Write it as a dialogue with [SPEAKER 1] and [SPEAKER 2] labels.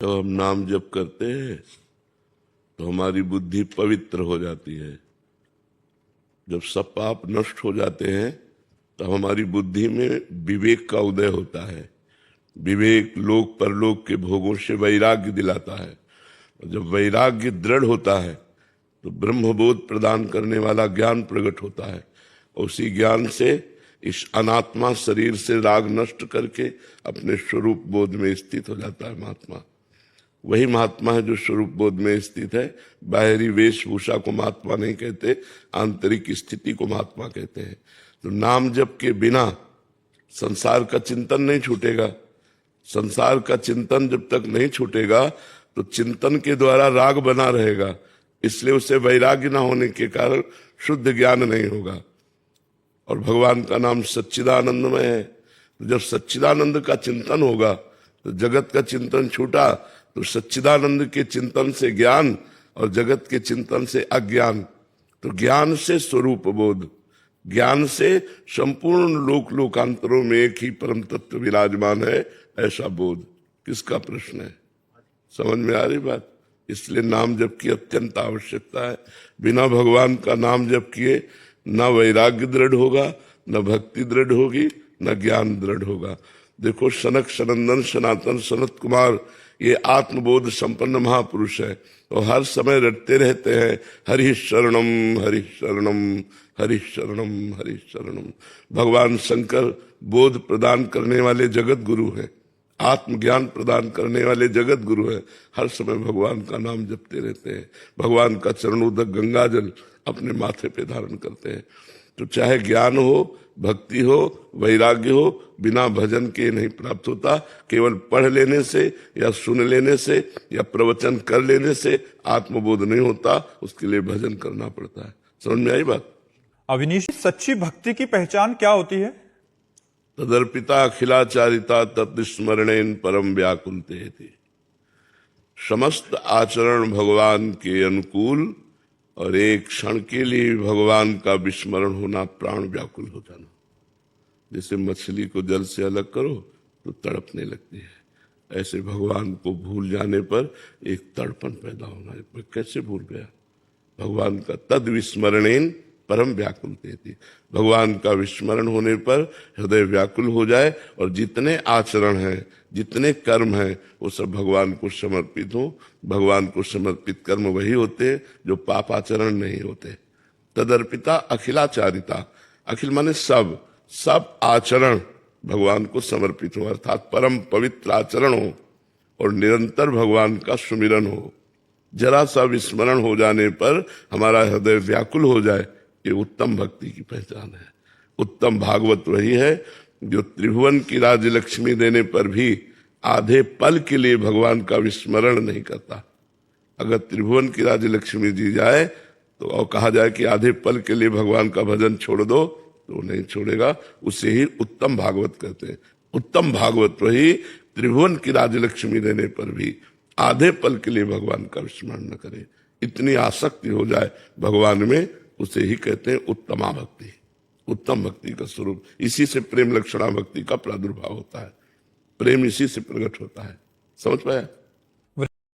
[SPEAKER 1] जब हम नाम जप करते हैं तो हमारी बुद्धि पवित्र हो जाती है। जब सब पाप नष्ट हो जाते हैं तो हमारी बुद्धि में विवेक का उदय होता है। विवेक लोक परलोक के भोगों से वैराग्य दिलाता है, और जब वैराग्य दृढ़ होता है तो ब्रह्मबोध प्रदान करने वाला ज्ञान प्रकट होता है। उसी ज्ञान से इस अनात्मा शरीर से राग नष्ट करके अपने स्वरूप बोध में स्थित हो जाता है महात्मा। वही महात्मा है जो स्वरूप बोध में स्थित है। बाहरी वेशभूषा को महात्मा नहीं कहते, आंतरिक स्थिति को महात्मा कहते हैं। तो नाम जप के बिना संसार का चिंतन नहीं छूटेगा। संसार का चिंतन जब तक नहीं छूटेगा तो चिंतन के द्वारा राग बना रहेगा, इसलिए उसे वैराग्य न होने के कारण शुद्ध ज्ञान नहीं होगा। और भगवान का नाम सच्चिदानंदमय है, तो जब सच्चिदानंद का चिंतन होगा तो जगत का चिंतन छूटा, तो सच्चिदानंद के चिंतन से ज्ञान और जगत के चिंतन से अज्ञान। तो ज्ञान से स्वरूप बोध, ज्ञान से संपूर्ण लोक लोकांतरों में एक ही परम तत्व विराजमान है, ऐसा बोध। किसका प्रश्न है? समझ में आ रही बात? इसलिए नाम जप की अत्यंत आवश्यकता है। बिना भगवान का नाम जप किए न वैराग्य दृढ़ होगा, न भक्ति दृढ़ होगी, न ज्ञान दृढ़ होगा। देखो सनक सनंदन सनातन सनत कुमार ये आत्मबोध संपन्न महापुरुष है, और हर समय रटते रहते हैं हरि शरणम हरि शरणम हरि शरणम हरि शरणम। भगवान शंकर बोध प्रदान करने वाले जगत गुरु हैं, आत्मज्ञान प्रदान करने वाले जगत गुरु हैं। हर समय भगवान का नाम जपते रहते हैं, भगवान का चरणोदक गंगाजल अपने माथे पे धारण करते हैं। तो चाहे ज्ञान हो, भक्ति हो, वैराग्य हो, बिना भजन के नहीं प्राप्त होता। केवल पढ़ लेने से या सुन लेने से या प्रवचन कर लेने से आत्मबोध नहीं होता, उसके लिए भजन करना पड़ता है। समझ में आई बात?
[SPEAKER 2] अविनीश, सच्ची भक्ति की पहचान क्या होती है?
[SPEAKER 1] तदर्पिता अखिलाचारिता तत्स्मरणेन परम व्याकुलते थी। समस्त आचरण भगवान के अनुकूल और एक क्षण के लिए भगवान का विस्मरण होना, प्राण व्याकुल हो जाना। जैसे मछली को जल से अलग करो तो तड़पने लगती है, ऐसे भगवान को भूल जाने पर एक तड़पन पैदा होना। मैं कैसे भूल गया? भगवान का तद विस्मरणेन परम व्याकुल थी। भगवान का विस्मरण होने पर हृदय व्याकुल हो जाए, और जितने आचरण हैं, जितने कर्म हैं, वो सब भगवान को समर्पित हो। भगवान को समर्पित कर्म वही होते हैं जो पाप आचरण नहीं होते। तदर्पिता अखिलाचारिता, अखिल माने सब, सब आचरण भगवान को समर्पित हो, अर्थात परम पवित्र आचरण हो, और निरंतर भगवान का सुमिरन हो। जरा सा विस्मरण हो जाने पर हमारा हृदय व्याकुल हो जाए, ये उत्तम भक्ति की पहचान है। उत्तम भागवत वही है जो त्रिभुवन की राज्य लक्ष्मी देने पर भी आधे पल के लिए भगवान का विस्मरण नहीं करता। अगर त्रिभुवन की राज्य लक्ष्मी दी जाए तो और कहा जाए कि आधे पल के लिए भगवान का भजन छोड़ दो, तो नहीं छोड़ेगा। उसे ही उत्तम भागवत कहते हैं। उत्तम भागवत वही त्रिभुवन की राज्य लक्ष्मी देने पर भी आधे पल के लिए भगवान का विस्मरण न करे, इतनी आसक्ति हो जाए भगवान में, उसे ही कहते हैं उत्तमा भक्ति। उत्तम भक्ति का स्वरूप इसी से प्रेम लक्षणा भक्ति का प्रादुर्भाव होता है। प्रेम इसी से प्रकट होता है। समझ पाया?